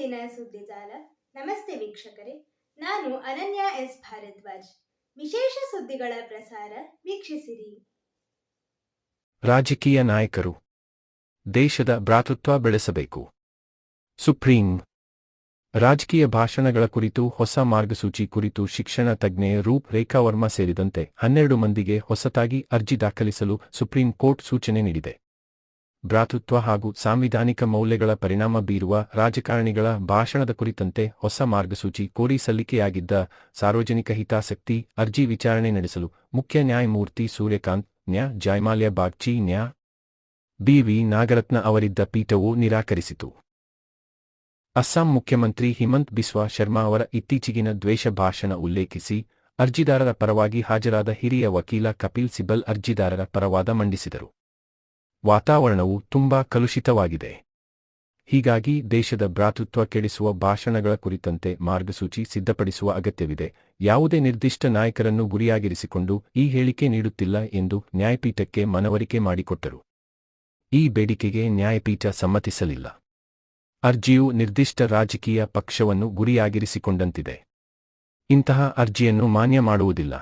ದೈನಂದಿನ ಸುದ್ದಿಜಾಲ. ನಮಸ್ತೆ ವೀಕ್ಷಕರೇ, ನಾನು ಅನನ್ಯ ಎಸ್ ಭಾರದ್ವಾಜ್. ವಿಶೇಷ ಸುದ್ದಿಗಳ ಪ್ರಸಾರ ವೀಕ್ಷಿಸಿರಿ. ರಾಜಕೀಯ ನಾಯಕರು ದೇಶದ ಭ್ರಾತೃತ್ವ ಬೆಳೆಸಬೇಕು. ಸುಪ್ರೀಂ ರಾಜಕೀಯ ಭಾಷಣಗಳ ಕುರಿತು ಹೊಸ ಮಾರ್ಗಸೂಚಿ ಕುರಿತು ಶಿಕ್ಷಣ ತಜ್ಞೆ ರೂಪ್ ರೇಖಾ ವರ್ಮಾ ಸೇರಿದಂತೆ 12 ಮಂದಿಗೆ ಹೊಸತಾಗಿ ಅರ್ಜಿ ದಾಖಲಿಸಲು ಸುಪ್ರೀಂ ಕೋರ್ಟ್ ಸೂಚನೆ ನೀಡಿದೆ. ಭ್ರಾತೃತ್ವ ಹಾಗೂ ಸಾಂವಿಧಾನಿಕ ಮೌಲ್ಯಗಳ ಪರಿಣಾಮ ಬೀರುವ ರಾಜಕಾರಣಿಗಳ ಭಾಷಣದ ಕುರಿತಂತೆ ಹೊಸ ಮಾರ್ಗಸೂಚಿ ಕೋರಿ ಸಲ್ಲಿಕೆಯಾಗಿದ್ದ ಸಾರ್ವಜನಿಕ ಹಿತಾಸಕ್ತಿ ಅರ್ಜಿ ವಿಚಾರಣೆ ನಡೆಸಲು ಮುಖ್ಯ ನ್ಯಾಯಮೂರ್ತಿ ಸೂರ್ಯಕಾಂತ್, ನ್ಯಾ ಜಯಮಾಲ್ಯ ಬಾಗ್ಚಿ, ನ್ಯಾ ಬಿ.ವಿ. ನಾಗರತ್ನ ಅವರಿದ್ದ ಪೀಠವು ನಿರಾಕರಿಸಿತು. ಅಸ್ಸಾಂ ಮುಖ್ಯಮಂತ್ರಿ ಹಿಮಂತ್ ಬಿಸ್ವಾ ಶರ್ಮಾ ಅವರ ಇತ್ತೀಚಿಗಿನ ದ್ವೇಷ ಭಾಷಣ ಉಲ್ಲೇಖಿಸಿ ಅರ್ಜಿದಾರರ ಪರವಾಗಿ ಹಾಜರಾದ ಹಿರಿಯ ವಕೀಲ ಕಪಿಲ್ ಸಿಬಲ್ ಅರ್ಜಿದಾರರ ಪರವಾದ ಮಂಡಿಸಿದರು. ವಾತಾವರಣವು ತುಂಬಾ ಕಲುಷಿತವಾಗಿದೆ. ಹೀಗಾಗಿ ದೇಶದ ಭ್ರಾತೃತ್ವ ಕೆಡಿಸುವ ಭಾಷಣಗಳ ಕುರಿತಂತೆ ಮಾರ್ಗಸೂಚಿ ಸಿದ್ಧಪಡಿಸುವ ಅಗತ್ಯವಿದೆ. ಯಾವುದೇ ನಿರ್ದಿಷ್ಟ ನಾಯಕರನ್ನು ಗುರಿಯಾಗಿರಿಸಿಕೊಂಡು ಈ ಹೇಳಿಕೆ ನೀಡುತ್ತಿಲ್ಲ ಎಂದು ನ್ಯಾಯಪೀಠಕ್ಕೆ ಮನವರಿಕೆ ಮಾಡಿಕೊಟ್ಟರು. ಈ ಬೇಡಿಕೆಗೆ ನ್ಯಾಯಪೀಠ ಸಮ್ಮತಿಸಲಿಲ್ಲ. ಅರ್ಜಿಯು ನಿರ್ದಿಷ್ಟ ರಾಜಕೀಯ ಪಕ್ಷವನ್ನು ಗುರಿಯಾಗಿರಿಸಿಕೊಂಡಂತಿದೆ. ಇಂತಹ ಅರ್ಜಿಯನ್ನು ಮಾನ್ಯ ಮಾಡುವುದಿಲ್ಲ.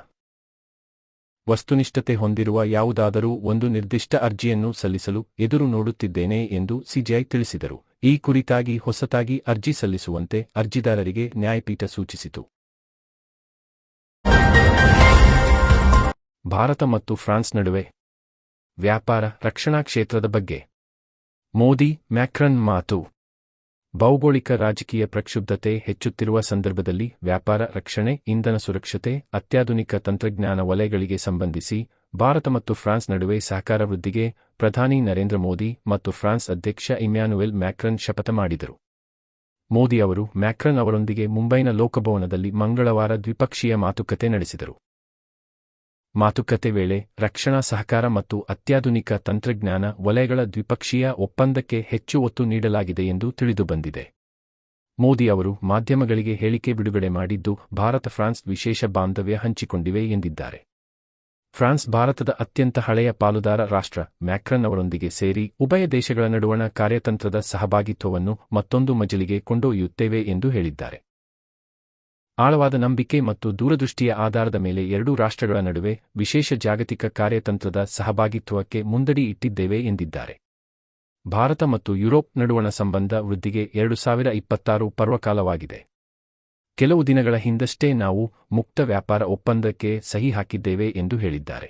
ವಸ್ತುನಿಷ್ಠತೆ ಹೊಂದಿರುವ ಯಾವುದಾದರೂ ಒಂದು ನಿರ್ದಿಷ್ಟ ಅರ್ಜಿಯನ್ನು ಸಲ್ಲಿಸಲು ಎದುರು ನೋಡುತ್ತಿದ್ದೇನೆ ಎಂದು ಸಿಜೆಐ ತಿಳಿಸಿದರು. ಈ ಕುರಿತಾಗಿ ಹೊಸತಾಗಿ ಅರ್ಜಿ ಸಲ್ಲಿಸುವಂತೆ ಅರ್ಜಿದಾರರಿಗೆ ನ್ಯಾಯಪೀಠ ಸೂಚಿಸಿತು. ಭಾರತ ಮತ್ತು ಫ್ರಾನ್ಸ್ ನಡುವೆ ವ್ಯಾಪಾರ, ರಕ್ಷಣಾ ಕ್ಷೇತ್ರದ ಬಗ್ಗೆ ಮೋದಿ ಮ್ಯಾಕ್ರನ್ ಮಾತು. ಭೌಗೋಳಿಕ ರಾಜಕೀಯ ಪ್ರಕ್ಷುಬ್ಧತೆ ಹೆಚ್ಚುತ್ತಿರುವ ಸಂದರ್ಭದಲ್ಲಿ ವ್ಯಾಪಾರ, ರಕ್ಷಣೆ, ಇಂಧನ ಸುರಕ್ಷತೆ, ಅತ್ಯಾಧುನಿಕ ತಂತ್ರಜ್ಞಾನ ವಲಯಗಳಿಗೆ ಸಂಬಂಧಿಸಿ ಭಾರತ ಮತ್ತು ಫ್ರಾನ್ಸ್ ನಡುವೆ ಸಹಕಾರ ವೃದ್ಧಿಗೆ ಪ್ರಧಾನಿ ನರೇಂದ್ರ ಮೋದಿ ಮತ್ತು ಫ್ರಾನ್ಸ್ ಅಧ್ಯಕ್ಷ ಇಮ್ಯಾನುಯೆಲ್ ಮ್ಯಾಕ್ರನ್ ಶಪಥ ಮಾಡಿದರು. ಮೋದಿ ಅವರು ಮ್ಯಾಕ್ರನ್ ಅವರೊಂದಿಗೆ ಮುಂಬೈನ ಲೋಕಭವನದಲ್ಲಿ ಮಂಗಳವಾರ ದ್ವಿಪಕ್ಷೀಯ ಮಾತುಕತೆ ನಡೆಸಿದರು. ಮಾತುಕತೆ ವೇಳೆ ರಕ್ಷಣಾ ಸಹಕಾರ ಮತ್ತು ಅತ್ಯಾಧುನಿಕ ತಂತ್ರಜ್ಞಾನ ವಲಯಗಳ ದ್ವಿಪಕ್ಷೀಯ ಒಪ್ಪಂದಕ್ಕೆ ಹೆಚ್ಚು ಒತ್ತು ನೀಡಲಾಗಿದೆ ಎಂದು ತಿಳಿದುಬಂದಿದೆ. ಮೋದಿ ಅವರು ಮಾಧ್ಯಮಗಳಿಗೆ ಹೇಳಿಕೆ ಬಿಡುಗಡೆ ಮಾಡಿದ್ದು ಭಾರತ ಫ್ರಾನ್ಸ್ ವಿಶೇಷ ಬಾಂಧವ್ಯ ಹಂಚಿಕೊಂಡಿವೆ ಎಂದಿದ್ದಾರೆ. ಫ್ರಾನ್ಸ್ ಭಾರತದ ಅತ್ಯಂತ ಹಳೆಯ ಪಾಲುದಾರ ರಾಷ್ಟ್ರ. ಮ್ಯಾಕ್ರನ್ ಅವರೊಂದಿಗೆ ಸೇರಿ ಉಭಯ ದೇಶಗಳ ನಡುವಣ ಕಾರ್ಯತಂತ್ರದ ಸಹಭಾಗಿತ್ವವನ್ನು ಮತ್ತೊಂದು ಮಜಲಿಗೆ ಕೊಂಡೊಯ್ಯುತ್ತೇವೆ ಎಂದು ಹೇಳಿದ್ದಾರೆ. ಆಳವಾದ ನಂಬಿಕೆ ಮತ್ತು ದೂರದೃಷ್ಟಿಯ ಆಧಾರದ ಮೇಲೆ ಎರಡೂ ರಾಷ್ಟ್ರಗಳ ನಡುವೆ ವಿಶೇಷ ಜಾಗತಿಕ ಕಾರ್ಯತಂತ್ರದ ಸಹಭಾಗಿತ್ವಕ್ಕೆ ಮುಂದಡಿ ಇಟ್ಟಿದ್ದೇವೆ ಎಂದಿದ್ದಾರೆ. ಭಾರತ ಮತ್ತು ಯುರೋಪ್ ನಡುವಣ ಸಂಬಂಧ ವೃದ್ಧಿಗೆ 2026 ಪರ್ವಕಾಲವಾಗಿದೆ. ಕೆಲವು ದಿನಗಳ ಹಿಂದಷ್ಟೇ ನಾವು ಮುಕ್ತ ವ್ಯಾಪಾರ ಒಪ್ಪಂದಕ್ಕೆ ಸಹಿ ಹಾಕಿದ್ದೇವೆ ಎಂದು ಹೇಳಿದ್ದಾರೆ.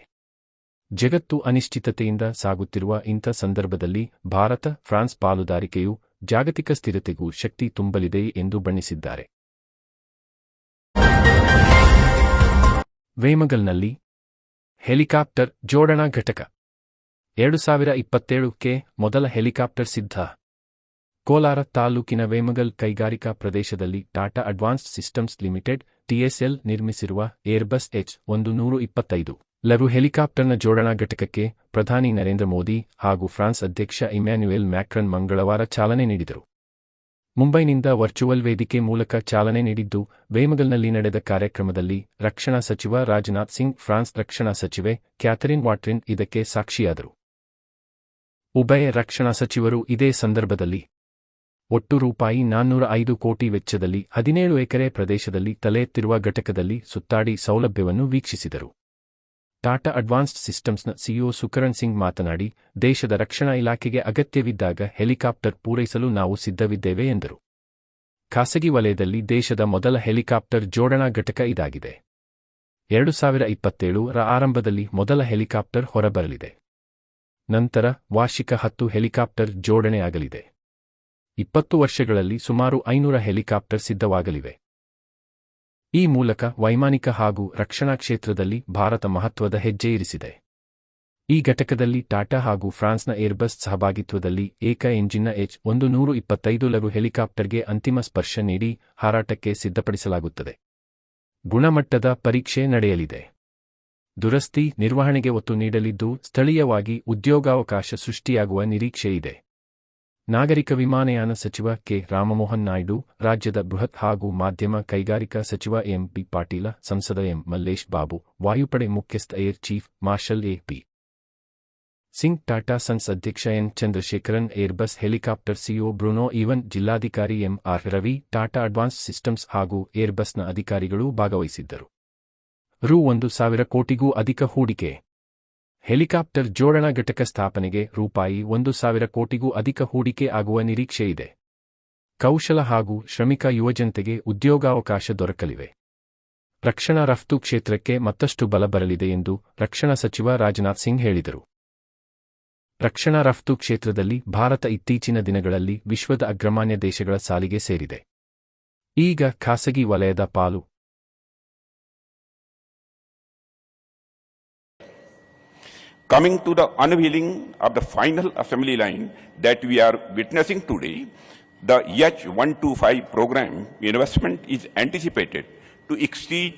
ಜಗತ್ತು ಅನಿಶ್ಚಿತತೆಯಿಂದ ಸಾಗುತ್ತಿರುವ ಇಂಥ ಸಂದರ್ಭದಲ್ಲಿ ಭಾರತ ಫ್ರಾನ್ಸ್ ಪಾಲುದಾರಿಕೆಯು ಜಾಗತಿಕ ಸ್ಥಿರತೆಗೂ ಶಕ್ತಿ ತುಂಬಲಿದೆ ಎಂದು ಬಣ್ಣಿಸಿದ್ದಾರೆ. ವೇಮಗಲ್ನಲ್ಲಿ ಹೆಲಿಕಾಪ್ಟರ್ ಜೋಡಣಾ ಘಟಕ 2027ಕ್ಕೆ ಮೊದಲ ಹೆಲಿಕಾಪ್ಟರ್ ಸಿದ್ಧ. ಕೋಲಾರ ತಾಲೂಕಿನ ವೇಮಗಲ್ ಕೈಗಾರಿಕಾ ಪ್ರದೇಶದಲ್ಲಿ ಟಾಟಾ ಅಡ್ವಾನ್ಸ್ಡ್ ಸಿಸ್ಟಮ್ಸ್ ಲಿಮಿಟೆಡ್ ಟಿಎಸ್ಎಲ್ ನಿರ್ಮಿಸಿರುವ ಏರ್ಬಸ್ H125 ಲಘು ಹೆಲಿಕಾಪ್ಟರ್ನ ಜೋಡಣಾ ಘಟಕಕ್ಕೆ ಪ್ರಧಾನಿ ನರೇಂದ್ರ ಮೋದಿ ಹಾಗೂ ಫ್ರಾನ್ಸ್ ಅಧ್ಯಕ್ಷ ಇಮ್ಯಾನ್ಯುಯೆಲ್ ಮ್ಯಾಕ್ರನ್ ಮಂಗಳವಾರ ಚಾಲನೆ ನೀಡಿದರು. ಮುಂಬೈನಿಂದ ವರ್ಚುವಲ್ ವೇದಿಕೆ ಮೂಲಕ ಚಾಲನೆ ನೀಡಿದ್ದು, ವೇಮಗಲ್ನಲ್ಲಿ ನಡೆದ ಕಾರ್ಯಕ್ರಮದಲ್ಲಿ ರಕ್ಷಣಾ ಸಚಿವ ರಾಜನಾಥ್ ಸಿಂಗ್, ಫ್ರಾನ್ಸ್ ರಕ್ಷಣಾ ಸಚಿವೆ ಕ್ಯಾಥರಿನ್ ವಾಟ್ರಿನ್ ಇದಕ್ಕೆ ಸಾಕ್ಷಿಯಾದರು. ಉಭಯ ರಕ್ಷಣಾ ಸಚಿವರು ಇದೇ ಸಂದರ್ಭದಲ್ಲಿ ಒಟ್ಟು ₹405 ಕೋಟಿ ವೆಚ್ಚದಲ್ಲಿ 17 ಎಕರೆ ಪ್ರದೇಶದಲ್ಲಿ ತಲೆ ಎತ್ತಿರುವ ಘಟಕದಲ್ಲಿ ಸುತ್ತಾಡಿ ಸೌಲಭ್ಯವನ್ನು ವೀಕ್ಷಿಸಿದರು. ಟಾಟಾ ಅಡ್ವಾನ್ಸ್ಡ್ ಸಿಸ್ಟಮ್ಸ್ನ ಸಿಇಒ ಸುಕರಣ್ ಸಿಂಗ್ ಮಾತನಾಡಿ, ದೇಶದ ರಕ್ಷಣಾ ಇಲಾಖೆಗೆ ಅಗತ್ಯವಿದ್ದಾಗ ಹೆಲಿಕಾಪ್ಟರ್ ಪೂರೈಸಲು ನಾವು ಸಿದ್ಧವಿದ್ದೇವೆ ಎಂದರು. ಖಾಸಗಿ ವಲಯದಲ್ಲಿ ದೇಶದ ಮೊದಲ ಹೆಲಿಕಾಪ್ಟರ್ ಜೋಡಣಾ ಘಟಕ ಇದಾಗಿದೆ. 2027ರ ಆರಂಭದಲ್ಲಿ ಮೊದಲ ಹೆಲಿಕಾಪ್ಟರ್ ಹೊರಬರಲಿದೆ. ನಂತರ ವಾರ್ಷಿಕ 10 ಹೆಲಿಕಾಪ್ಟರ್ ಜೋಡಣೆಯಾಗಲಿದೆ. 20 ವರ್ಷಗಳಲ್ಲಿ ಸುಮಾರು 500 ಹೆಲಿಕಾಪ್ಟರ್ ಸಿದ್ಧವಾಗಲಿವೆ. ಈ ಮೂಲಕ ವೈಮಾನಿಕ ಹಾಗೂ ರಕ್ಷಣಾ ಕ್ಷೇತ್ರದಲ್ಲಿ ಭಾರತ ಮಹತ್ವದ ಹೆಜ್ಜೆ ಇರಿಸಿದೆ. ಈ ಘಟಕದಲ್ಲಿ ಟಾಟಾ ಹಾಗೂ ಫ್ರಾನ್ಸ್ನ ಏರ್ಬಸ್ ಸಹಭಾಗಿತ್ವದಲ್ಲಿ ಏಕ ಎಂಜಿನ್ನ H125 ಲಘು ಹೆಲಿಕಾಪ್ಟರ್ಗೆ ಅಂತಿಮ ಸ್ಪರ್ಶ ನೀಡಿ ಹಾರಾಟಕ್ಕೆ ಸಿದ್ಧಪಡಿಸಲಾಗುತ್ತದೆ. ಗುಣಮಟ್ಟದ ಪರೀಕ್ಷೆ ನಡೆಯಲಿದೆ. ದುರಸ್ತಿ, ನಿರ್ವಹಣೆಗೆ ಒತ್ತು ನೀಡಲಿದ್ದು ಸ್ಥಳೀಯವಾಗಿ ಉದ್ಯೋಗಾವಕಾಶ ಸೃಷ್ಟಿಯಾಗುವ ನಿರೀಕ್ಷೆಯಿದೆ. ನಾಗರಿಕ ವಿಮಾನಯಾನ ಸಚಿವ ಕೆ. ರಾಮಮೋಹನ್ ನಾಯ್ಡು, ರಾಜ್ಯದ ಬೃಹತ್ ಹಾಗೂ ಮಾಧ್ಯಮ ಕೈಗಾರಿಕಾ ಸಚಿವ ಎಂ.ಪಿ. ಪಾಟೀಲ, ಸಂಸದ ಎಂ. ಮಲ್ಲೇಶ್ ಬಾಬು, ವಾಯುಪಡೆ ಮುಖ್ಯಸ್ಥ air chief marshal A P. Singh Tata sons ಅಧ್ಯಕ್ಷ N Chandrasekaran, Airbus helicopter CEO Bruno Even, ಜಿಲ್ಲಾಧಿಕಾರಿ M R Ravi, Tata advance systems ಹಾಗೂ ಏರ್ಬಸ್ನ ಅಧಿಕಾರಿಗಳು ಭಾಗವಹಿಸಿದ್ದರು. ರು 1,000 ಕೋಟಿಗೂ ಅಧಿಕ ಹೂಡಿಕೆ. ಹೆಲಿಕಾಪ್ಟರ್ ಜೋಡಣಾ ಘಟಕ ಸ್ಥಾಪನೆಗೆ ರೂಪಾಯಿ 1,000 ಕೋಟಿಗೂ ಅಧಿಕ ಹೂಡಿಕೆ ಆಗುವ ನಿರೀಕ್ಷೆಯಿದೆ. ಕೌಶಲ ಹಾಗೂ ಶ್ರಮಿಕ ಯುವಜನತೆಗೆ ಉದ್ಯೋಗಾವಕಾಶ ದೊರಕಲಿವೆ. ರಕ್ಷಣಾ ರಫ್ತು ಕ್ಷೇತ್ರಕ್ಕೆ ಮತ್ತಷ್ಟು ಬಲ ಬರಲಿದೆ ಎಂದು ರಕ್ಷಣಾ ಸಚಿವ ರಾಜನಾಥ್ ಸಿಂಗ್ ಹೇಳಿದರು. ರಕ್ಷಣಾ ರಫ್ತು ಕ್ಷೇತ್ರದಲ್ಲಿ ಭಾರತ ಇತ್ತೀಚಿನ ದಿನಗಳಲ್ಲಿ ವಿಶ್ವದ ಅಗ್ರಮಾನ್ಯ ದೇಶಗಳ ಸಾಲಿಗೆ ಸೇರಿದೆ. ಈಗ ಖಾಸಗಿ ವಲಯದ ಪಾಲು. Coming to the unveiling of the final assembly line that we are witnessing today, the H125 program investment is anticipated to exceed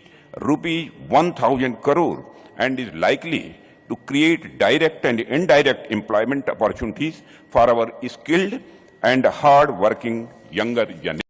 ₹1,000 crore and is likely to create direct and indirect employment opportunities for our skilled and hard-working younger generation.